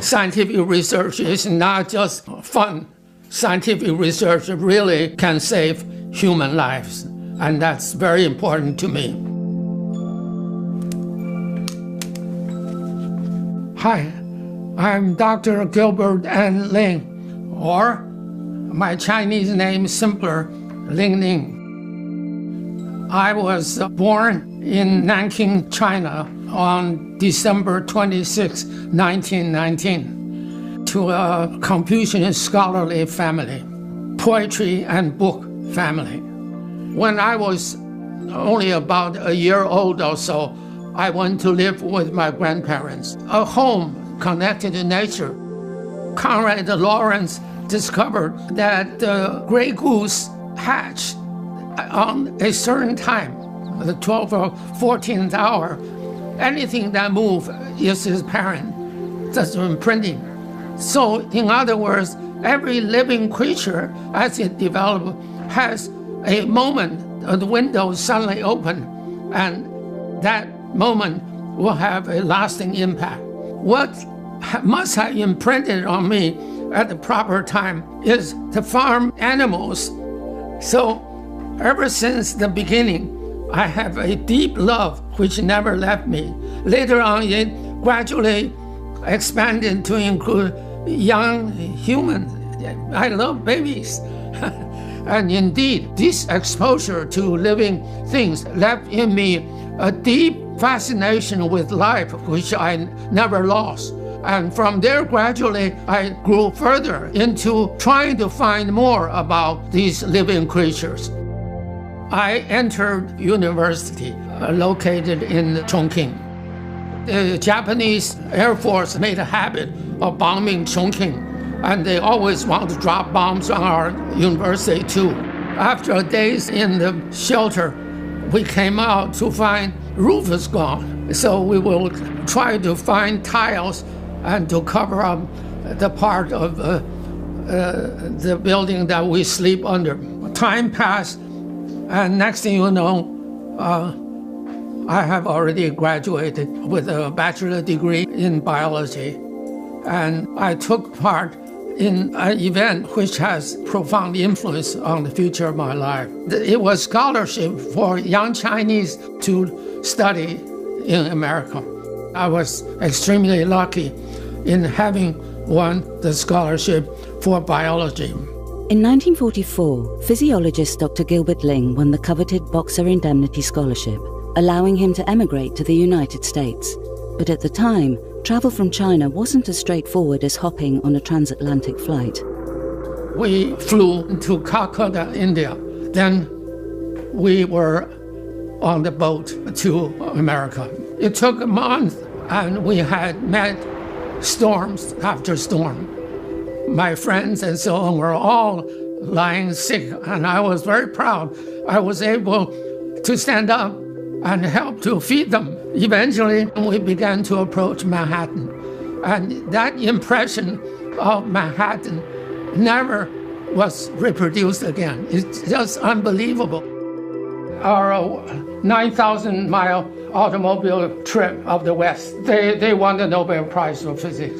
Scientific research is not just fun. Scientific research really can save human lives, and that's very important to me. Hi, I'm Dr. Gilbert Ning Ling, or my Chinese name simpler, Ling Ling. I was born in Nanking, China on December 26, 1919, to a Confucian scholarly family, poetry and book family. When I was only about a year old or so, I went to live with my grandparents, a home connected to nature. Conrad Lawrence discovered that the gray goose hatched on a certain time, the 12th or 14th hour. Anything that moves is his parent. That's imprinting. So, in other words, every living creature, as it develops, has a moment, the window suddenly open, and that moment will have a lasting impact. What must have imprinted on me at the proper time is to farm animals. So, ever since the beginning, I have a deep love which never left me. Later on, it gradually expanded to include young humans. I love babies. And indeed, this exposure to living things left in me a deep fascination with life, which I never lost. And from there, gradually, I grew further into trying to find more about these living creatures. I entered university located in Chongqing. The Japanese Air Force made a habit of bombing Chongqing, and they always want to drop bombs on our university too. After days in the shelter, we came out to find roof is gone. So we will try to find tiles and to cover up the part of the building that we sleep under. Time passed, and next thing you know, I have already graduated with a bachelor degree in biology. And I took part in an event which has profound influence on the future of my life. It was scholarship for young Chinese to study in America. I was extremely lucky in having won the scholarship for biology. In 1944, physiologist Dr. Gilbert Ling won the coveted Boxer Indemnity Scholarship, allowing him to emigrate to the United States. But at the time, travel from China wasn't as straightforward as hopping on a transatlantic flight. We flew to Calcutta, India. Then we were on the boat to America. It took a month, and we had met storms after storm. My friends and so on were all lying sick, and I was very proud. I was able to stand up and help to feed them. Eventually, we began to approach Manhattan, and that impression of Manhattan never was reproduced again. It's just unbelievable. Our 9,000-mile automobile trip of the West, they won the Nobel Prize for Physics.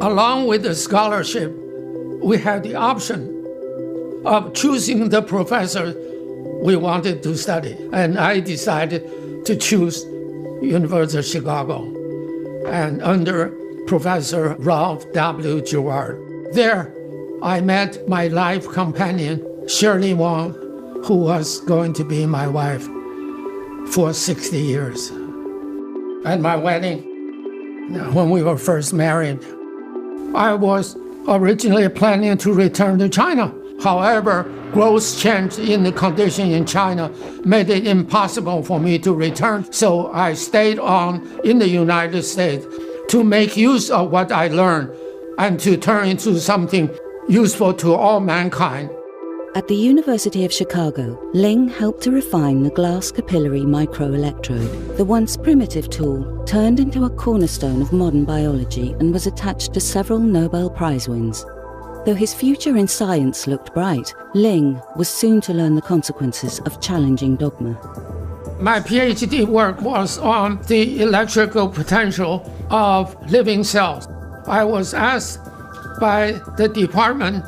Along with the scholarship, we had the option of choosing the professor we wanted to study. And I decided to choose University of Chicago, and under Professor Ralph W. Girard. There, I met my life companion, Shirley Wang, who was going to be my wife for 60 years. At my wedding, when we were first married, I was originally planning to return to China. However, gross change in the condition in China made it impossible for me to return. So I stayed on in the United States to make use of what I learned and to turn into something useful to all mankind. At the University of Chicago, Ling helped to refine the glass capillary microelectrode. The once primitive tool turned into a cornerstone of modern biology and was attached to several Nobel Prize wins. Though his future in science looked bright, Ling was soon to learn the consequences of challenging dogma. My PhD work was on the electrical potential of living cells. I was asked by the department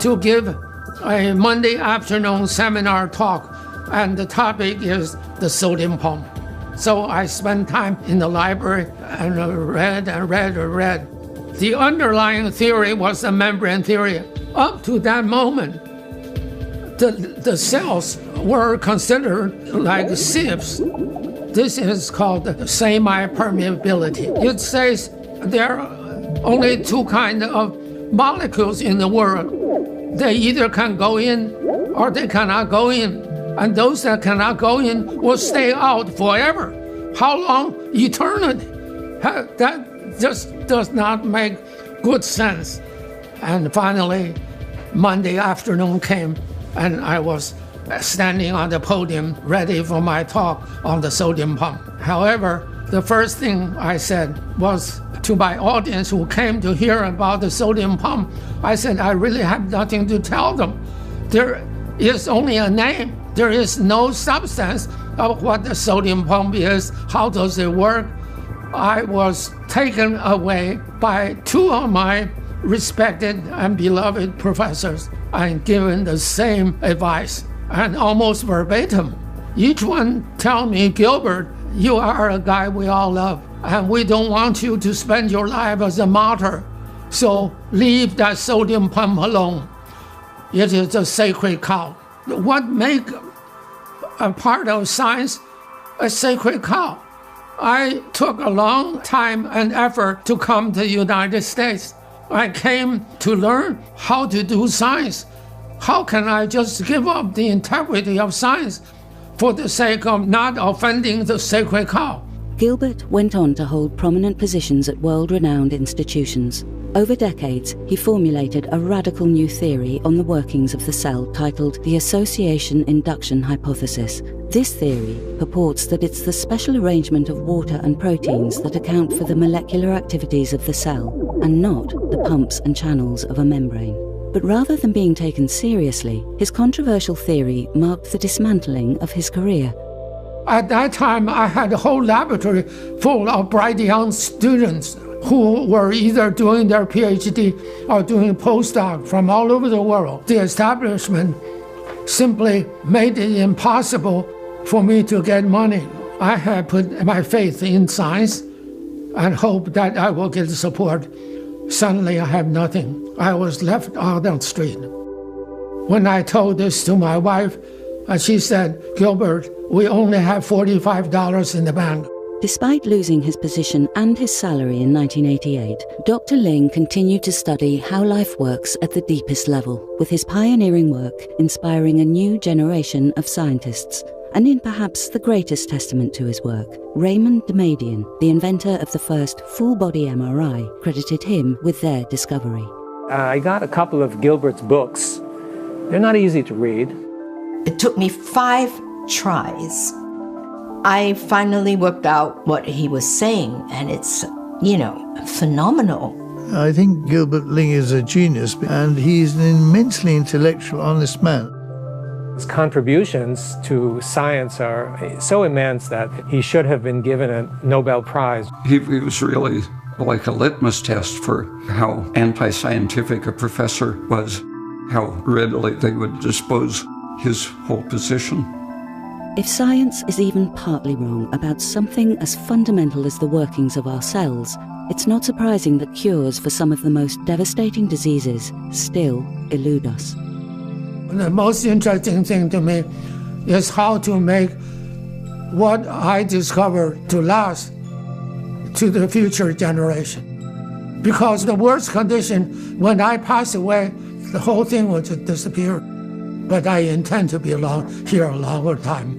to give a Monday afternoon seminar talk, and the topic is the sodium pump. So I spent time in the library and read. The underlying theory was the membrane theory. Up to that moment, the cells were considered like sieves. This is called semi-permeability. It says there are only two kinds of molecules in the world. They either can go in or they cannot go in. And those that cannot go in will stay out forever. How long? Eternity. That just does not make good sense. And finally, Monday afternoon came, and I was standing on the podium ready for my talk on the sodium pump. However, the first thing I said was to my audience who came to hear about the sodium pump, I said, I really have nothing to tell them. There is only a name. There is no substance of what the sodium pump is. How does it work? I was taken away by two of my respected and beloved professors and given the same advice, and almost verbatim. Each one tell me, Gilbert, you are a guy we all love, and we don't want you to spend your life as a martyr. So leave that sodium pump alone. It is a sacred cow. What makes a part of science a sacred cow? I took a long time and effort to come to the United States. I came to learn how to do science. How can I just give up the integrity of science for the sake of not offending the sacred cow? Gilbert went on to hold prominent positions at world-renowned institutions. Over decades, he formulated a radical new theory on the workings of the cell titled the Association-Induction Hypothesis. This theory purports that it's the special arrangement of water and proteins that account for the molecular activities of the cell, and not the pumps and channels of a membrane. But rather than being taken seriously, his controversial theory marked the dismantling of his career. At that time, I had a whole laboratory full of bright young students who were either doing their PhD or doing postdoc from all over the world. The establishment simply made it impossible for me to get money. I had put my faith in science and hoped that I will get support. Suddenly I have nothing. I was left out on the street. When I told this to my wife, she said, Gilbert, we only have $45 in the bank. Despite losing his position and his salary in 1988, Dr. Ling continued to study how life works at the deepest level, with his pioneering work inspiring a new generation of scientists. And in perhaps the greatest testament to his work, Raymond Damadian, the inventor of the first full-body MRI, credited him with their discovery. I got a couple of Gilbert's books. They're not easy to read. It took me 5 tries. I finally worked out what he was saying, and it's, phenomenal. I think Gilbert Ling is a genius, and he's an immensely intellectual, honest man. His contributions to science are so immense that he should have been given a Nobel Prize. He was really like a litmus test for how anti-scientific a professor was, how readily they would dispose his whole position. If science is even partly wrong about something as fundamental as the workings of our cells, it's not surprising that cures for some of the most devastating diseases still elude us. The most interesting thing to me is how to make what I discovered to last to the future generation. Because the worst condition, when I pass away, the whole thing will just disappear. But I intend to be here a longer time.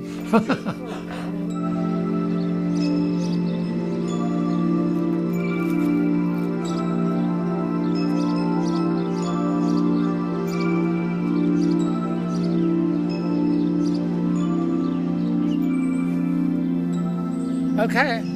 Okay.